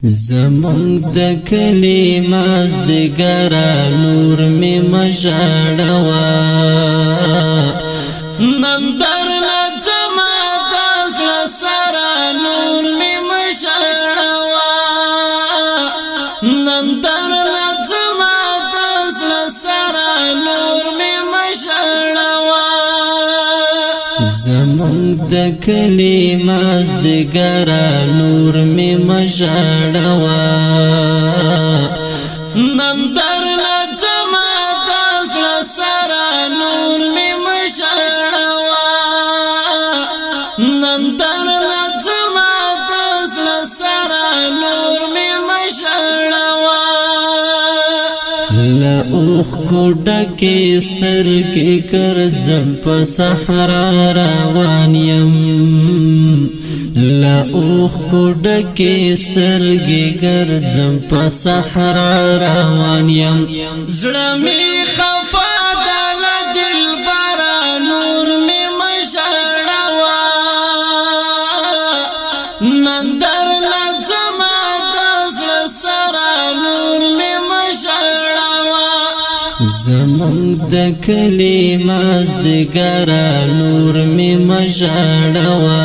زمونږ د کلي مازدیګره نور مې مژړوه نن درنه ځمه د زړه سره نور مې مژړوه نن درنه ځمه د زړه سره نور مې مژړوه زمونږ د کلي مازدیګره نور مې مژړوه نن درنه ځمه د زړه سره نور مې مژړوه نن درنه ځمه د زړه سره نور مې مژړوه له اوښکو ډکې سترګې ګرځم په صحرا روان یم له اوښکو ډکې سترګې ګرځم په صحرا روان یم زړه مې خفه ده له دلبره نور مې مژړوه نن درنه ځمه د زړه سره نور مې مژړوه زمونږ د کلي مازدیګره نور مې مژړوه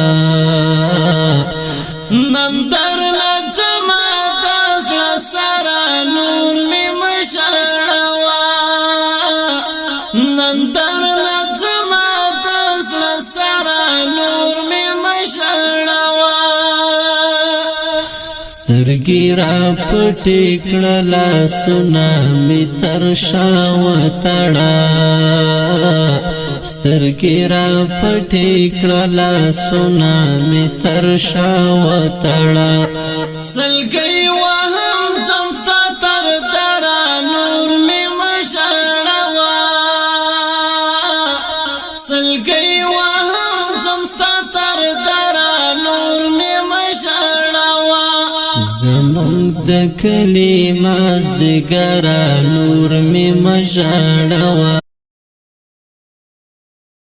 نن درنه ځمه د زړه سره نور مې مژړوه نن درنه ځمه د زړه سره نور مې مژړوه سترګې را پټې کړه لاسونه مې تر شا وتړه سترګې را پټې کړه لاسونه مې تر شا وتړه سلګۍ وهم ځم ستا تر دره نور مې مژړوه سلګۍ وهم ځم ستا تر دره نور مې مژړوه زمونږ د کلي مازدیګره نور مې مژړوه